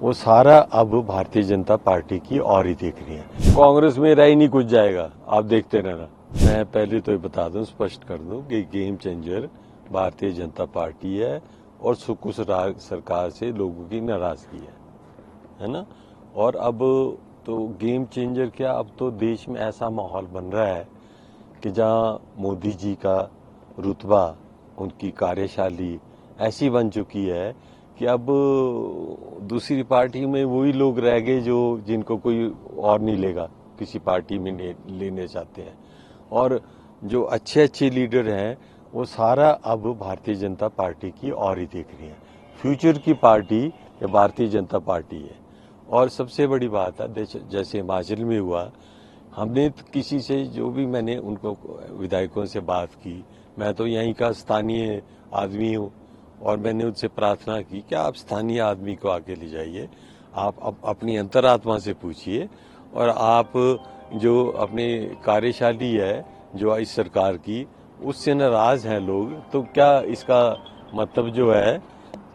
वो सारा अब भारतीय जनता पार्टी की और ही देख रही है। कांग्रेस में रह ही नहीं कुछ जाएगा, आप देखते रहना। मैं पहले तो ये बता दूं, स्पष्ट कर दूं कि game changer Bharatiya Janata party है और सुकुश सरकार से लोगों की नाराजगी है ना। और अब तो गेम चेंजर क्या, अब तो देश में ऐसा माहौल बन रहा है कि जहां मोदी जी का रुतबा, उनकी कार्यशैली ऐसी बन चुकी है कि अब दूसरी पार्टी में वही लोग रह गए जो जिनको कोई और नहीं लेगा, किसी पार्टी में लेने चाहते हैं। और जो अच्छे अच्छे लीडर हैं वो सारा अब भारतीय जनता पार्टी की और ही देख रही है। फ्यूचर की पार्टी ये भारतीय जनता पार्टी है। और सबसे बड़ी बात है, जैसे हिमाचल में हुआ, हमने तो किसी से, जो भी मैंने उनको विधायकों से बात की, मैं तो यहीं का स्थानीय आदमी हूँ, और मैंने उनसे प्रार्थना की कि आप स्थानीय आदमी को आगे ले जाइए, आप अपनी अंतरात्मा से पूछिए, और आप जो अपने कार्यशाली है जो इस सरकार की, उससे नाराज हैं लोग, तो क्या इसका मतलब जो है,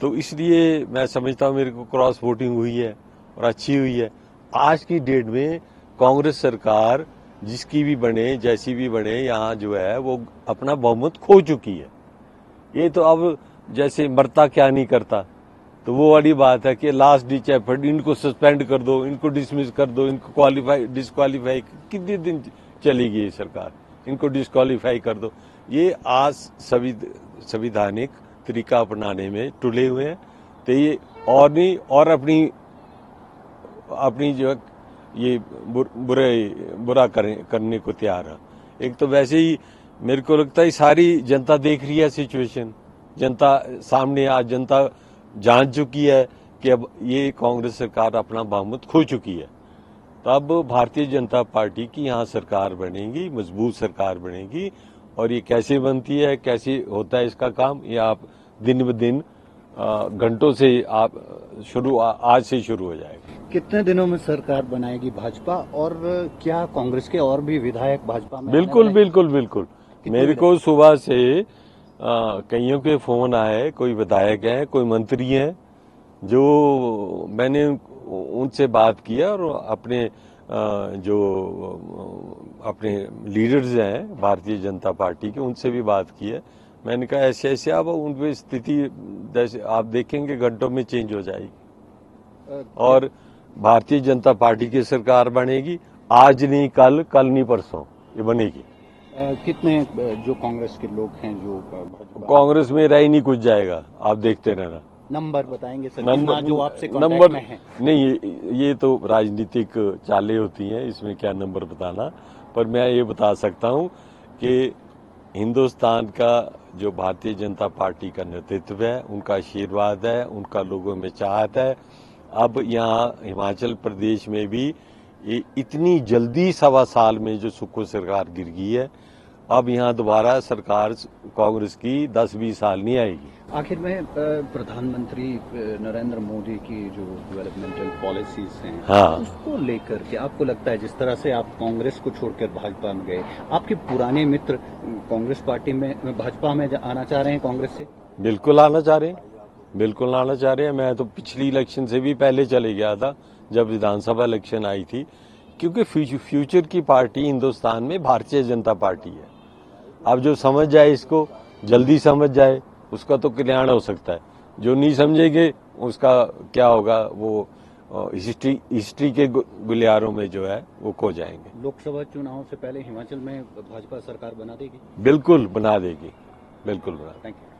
तो इसलिए मैं समझता हूँ मेरे को क्रॉस वोटिंग हुई है और अच्छी हुई है। आज की डेट में कांग्रेस सरकार जिसकी भी बने, जैसी भी बने, यहाँ जो है वो अपना बहुमत खो चुकी है। ये तो अब जैसे मरता क्या नहीं करता, तो वो वाली बात है कि लास्ट डिच एफर्ट, इनको सस्पेंड कर दो, इनको डिसमिस कर दो, इनको डिस्क्वालीफाई, कितने दिन चलेगी ये सरकार, इनको डिस्क्वालीफाई कर दो। ये आज संविधानिक तरीका अपनाने में तुले हुए हैं, तो ये और नहीं, और अपनी जो है ये बुरा करने को तैयार है। एक तो वैसे ही मेरे को लगता है सारी जनता देख रही है सिचुएशन, जनता सामने, आज जनता जान चुकी है कि अब ये कांग्रेस सरकार अपना बहुमत खो चुकी है। तो अब भारतीय जनता पार्टी की यहाँ सरकार बनेगी, मजबूत सरकार बनेगी, और ये कैसे बनती है, कैसे होता है इसका काम, ये आप दिन ब दिन घंटों से आप आज से शुरू हो जाएगा। कितने दिनों में सरकार बनाएगी भाजपा, और क्या कांग्रेस के और भी विधायक भाजपा में? बिल्कुल बिल्कुल बिल्कुल। मेरे को सुबह से कईयों के फोन आए, कोई विधायक हैं, कोई मंत्री हैं, जो मैंने उनसे बात किया, और अपने जो अपने लीडर्स हैं भारतीय जनता पार्टी के, उनसे भी बात की है। मैंने कहा ऐसे ऐसे, अब उनकी स्थिति जैसे आप देखेंगे घंटों में चेंज हो जाएगी, और भारतीय जनता पार्टी की सरकार बनेगी। आज नहीं कल, कल नहीं परसों ये बनेगी। कितने जो कांग्रेस के लोग हैं जो कांग्रेस में रह ही नहीं कुछ जाएगा, आप देखते रहना। नंबर बताएंगे सर, नंबर जो आपसे नंबर में है? नहीं, ये तो राजनीतिक चालें होती हैं, इसमें क्या नंबर बताना। पर मैं ये बता सकता हूं कि हिंदुस्तान का जो भारतीय जनता पार्टी का नेतृत्व है, उनका आशीर्वाद है, उनका लोगों में चाहत है। अब यहाँ हिमाचल प्रदेश में भी ये इतनी जल्दी 1.25 साल में जो सुक्खू सरकार गिर गई है, अब यहाँ दोबारा सरकार कांग्रेस की 10-20 साल नहीं आएगी। आखिर में प्रधानमंत्री नरेंद्र मोदी की जो डेवलपमेंटल पॉलिसीज हैं, हाँ, उसको लेकर के आपको लगता है, जिस तरह से आप कांग्रेस को छोड़कर भाजपा में गए, आपके पुराने मित्र कांग्रेस पार्टी में, भाजपा में आना चाह रहे हैं कांग्रेस से? बिल्कुल आना चाह रहे हैं, बिल्कुल आना चाह रहे हैं। मैं तो पिछली इलेक्शन से भी पहले चले गया था, जब विधानसभा इलेक्शन आई थी, क्योंकि फ्यूचर की पार्टी हिंदुस्तान में भारतीय जनता पार्टी है। अब जो समझ जाए, इसको जल्दी समझ जाए, उसका तो कल्याण हो सकता है। जो नहीं समझेंगे उसका क्या होगा, वो हिस्ट्री के गुलियारों में जो है वो खो जाएंगे। लोकसभा चुनाव से पहले हिमाचल में भाजपा सरकार बना देगी? बिल्कुल बना देगी, बिल्कुल बना। Thank you.